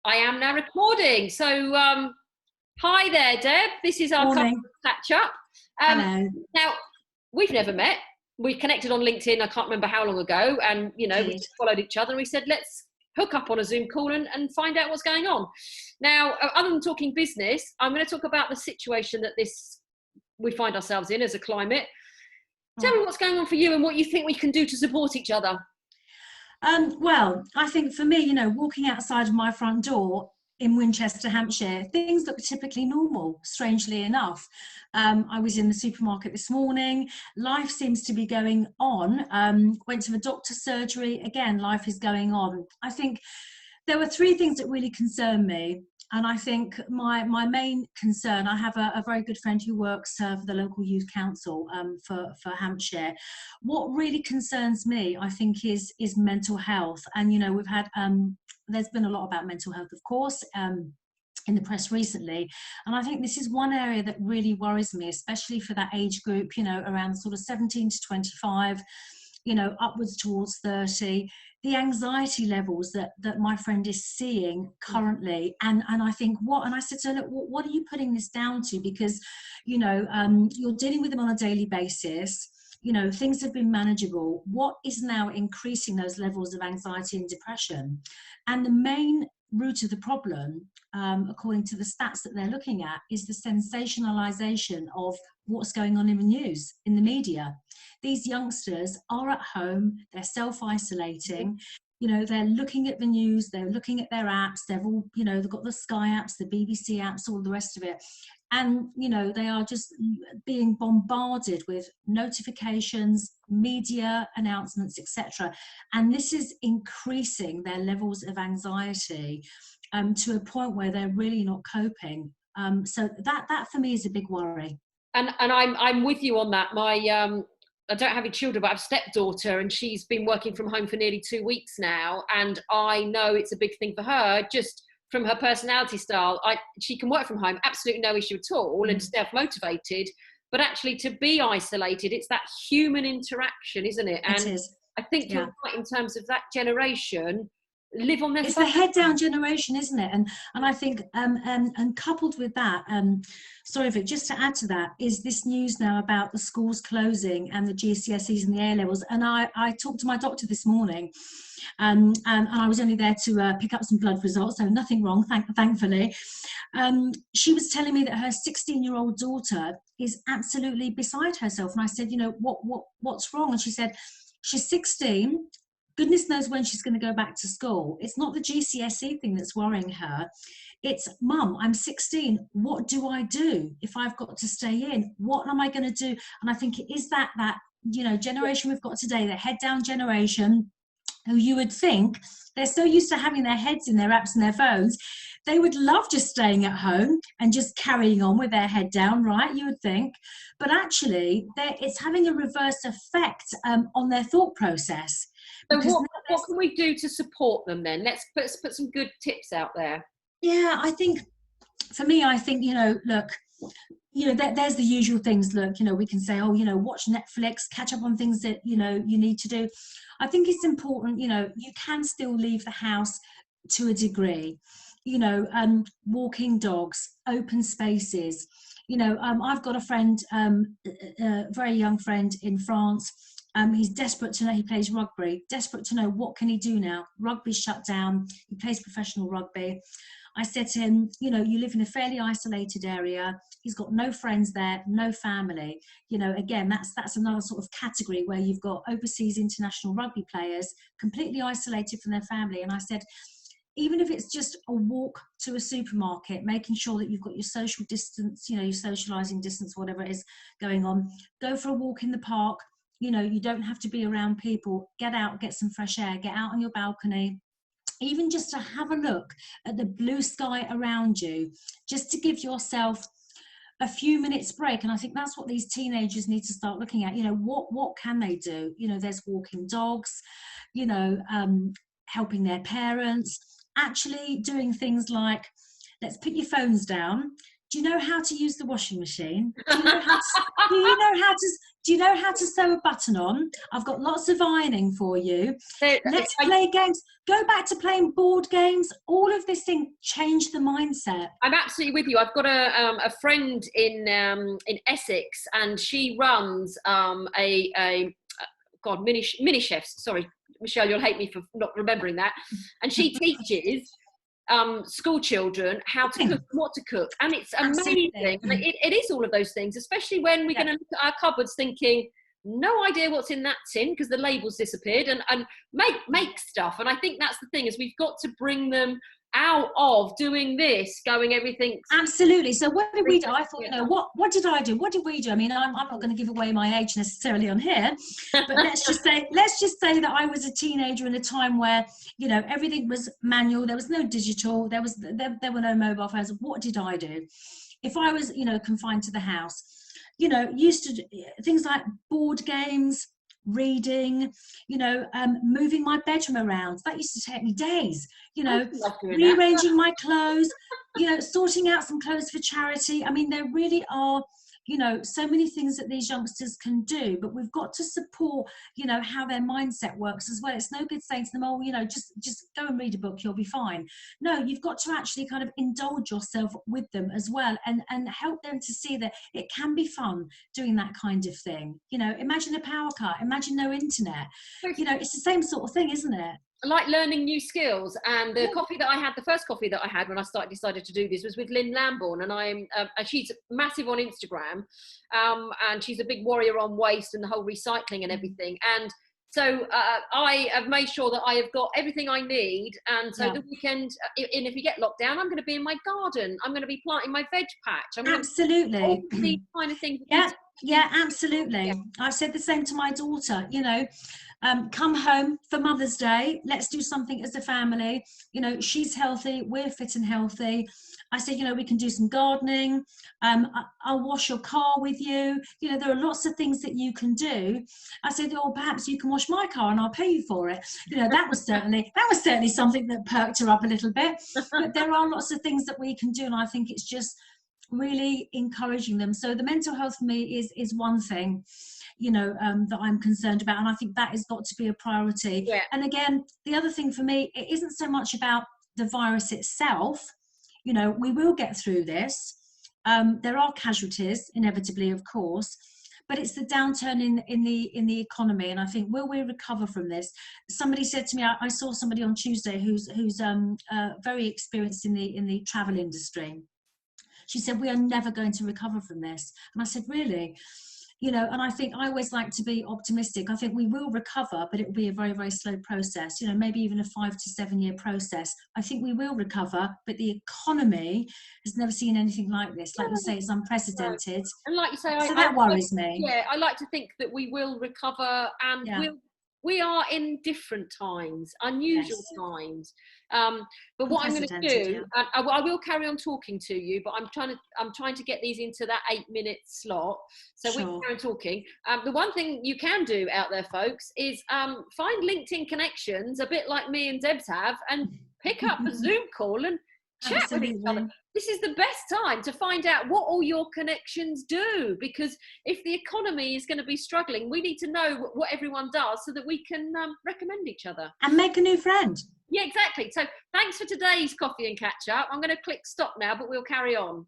I am now recording. So, hi there, Deb. This is our Morning. catch up. Hello. Now, we've never met. We connected on LinkedIn, I can't remember how long ago. And, we just followed each other and we said, let's hook up on a Zoom call and find out what's going on. Now, other than talking business, I'm going to talk about the situation that we find ourselves in as a climate. Tell me what's going on for you and what you think we can do to support each other. Well, I think for me, walking outside of my front door in Winchester, Hampshire, things look typically normal, strangely enough. I was in the supermarket this morning. Life seems to be going on. Went to the doctor's surgery. Again, life is going on. I think there were three things that really concern me. And I think my main concern, I have a very good friend who works for the local youth council for Hampshire. What really concerns me, I think, is mental health. And, we've had, there's been a lot about mental health, of course, in the press recently. And I think this is one area that really worries me, especially for that age group, around sort of 17 to 25, upwards towards 30. The anxiety levels that my friend is seeing currently, and I think and I said to her, look, what are you putting this down to? Because you're dealing with them on a daily basis. Things have been manageable. What is now increasing those levels of anxiety and depression? And the main root of the problem, according to the stats that they're looking at, is the sensationalization of what's going on in the news, in the media. These youngsters are at home, they're self-isolating, they're looking at the news, they're looking at their apps, they've all, they've got the Sky apps, the BBC apps, all the rest of it. And, they are just being bombarded with notifications, media announcements, etc. And this is increasing their levels of anxiety to a point where they're really not coping. So that for me is a big worry. And I'm with you on that. I don't have any children, but I have a stepdaughter, and she's been working from home for nearly 2 weeks now. And I know it's a big thing for her, just from her personality style. She can work from home, absolutely no issue at all, and self-motivated. But actually, to be isolated, it's that human interaction, isn't it? And it is. I think you're right in terms of that generation. Live on their it's the head down generation, isn't it? And I think and coupled with that, sorry, Vic, just to add to that, is this news now about the schools closing and the GCSEs and the A levels. And I talked to my doctor this morning, and I was only there to pick up some blood results, so nothing wrong, thankfully. She was telling me that her 16-year-old daughter is absolutely beside herself, and I said, what's wrong? And she said, she's 16. Goodness knows when she's going to go back to school. It's not the GCSE thing that's worrying her. It's, Mum, I'm 16. What do I do if I've got to stay in? What am I going to do? And I think it is that generation we've got today, the head down generation, who you would think they're so used to having their heads in their apps and their phones, they would love just staying at home and just carrying on with their head down, right? You would think. But actually, it's having a reverse effect on their thought process. So what can we do to support them then? Let's put some good tips out there. Yeah, I think, for me, look, there's the usual things. Look, we can say, watch Netflix, catch up on things that, you need to do. I think it's important, you can still leave the house to a degree, walking dogs, open spaces. I've got a friend, a very young friend in France. He's desperate to know, he plays rugby, desperate to know what can he do now. Rugby's shut down, he plays professional rugby. I said to him, you live in a fairly isolated area. He's got no friends there, no family. Again, that's another sort of category where you've got overseas international rugby players completely isolated from their family. And I said, even if it's just a walk to a supermarket, making sure that you've got your social distance, your socializing distance, whatever it is going on, go for a walk in the park. You don't have to be around people. Get out, get some fresh air, get out on your balcony. Even just to have a look at the blue sky around you, just to give yourself a few minutes break. And I think that's what these teenagers need to start looking at. What can they do? There's walking dogs, helping their parents, actually doing things like, let's put your phones down, do you know how to use the washing machine? Do you know how to, do you know how to, do you know how to sew a button on? I've got lots of ironing for you. Let's play games. Go back to playing board games. All of this thing, change the mindset. I'm absolutely with you. I've got a friend in Essex, and she runs mini chefs. Sorry, Michelle, you'll hate me for not remembering that. And she teaches school children how to cook, what to cook, and it's amazing. It is all of those things, especially when we're going to look at our cupboards thinking, no idea what's in that tin because the label's disappeared, and make stuff. And I think that's the thing, is we've got to bring them out of doing this, going everything. Absolutely. So what did we do? I thought, what did I do? What did we do? I mean, I'm not going to give away my age necessarily on here, but let's just say that I was a teenager in a time where, everything was manual. There was no digital. There were no mobile phones. What did I do? If I was, confined to the house, used to do things like board games, reading, moving my bedroom around. That used to take me days, rearranging my clothes, sorting out some clothes for charity. I mean, there really are, so many things that these youngsters can do, but we've got to support, how their mindset works as well. It's no good saying to them, oh, just go and read a book, you'll be fine. No, you've got to actually kind of indulge yourself with them as well, and help them to see that it can be fun doing that kind of thing. Imagine a power cut, imagine no internet. It's the same sort of thing, isn't it? Like learning new skills. And the first coffee that I had when I decided to do this was with Lynn Lambourne, and she's massive on Instagram, and she's a big warrior on waste and the whole recycling and everything. And so I have made sure that I have got everything I need, and so the weekend, and if we get locked down, I'm going to be in my garden, I'm going to be planting my veg patch. Absolutely. These kind of things. Yeah, absolutely. I've said the same to my daughter, come home for Mother's Day, let's do something as a family. She's healthy, we're fit and healthy. I said, we can do some gardening. I'll wash your car with you. There are lots of things that you can do. I said, perhaps you can wash my car and I'll pay you for it. That was certainly something that perked her up a little bit. But there are lots of things that we can do, and I think it's just really encouraging them. So the mental health for me is one thing, that I'm concerned about, and I think that has got to be a priority. And again, the other thing for me, it isn't so much about the virus itself. We will get through this. There are casualties inevitably, of course, but it's the downturn in the economy, and I think, will we recover from this? Somebody said to me, I saw somebody on Tuesday who's very experienced in the travel industry. She said, we are never going to recover from this. And I said, really? And I think I always like to be optimistic. I think we will recover, but it will be a very, very slow process, maybe even a 5 to 7 year process. I think we will recover, but the economy has never seen anything like this. Like you say, it's unprecedented. And like you say, so that worries me. Yeah, I like to think that we will recover, and we are in different times, unusual times. But what I'm going to do, I will carry on talking to you, but I'm trying to get these into that 8-minute slot, so we can carry on talking. The one thing you can do out there, folks, is find LinkedIn connections, a bit like me and Debs have, and pick up a Zoom call and chat with each other. This is the best time to find out what all your connections do, because if the economy is going to be struggling, we need to know what everyone does so that we can recommend each other. And make a new friend. Yeah, exactly. So thanks for today's coffee and catch up. I'm going to click stop now, but we'll carry on.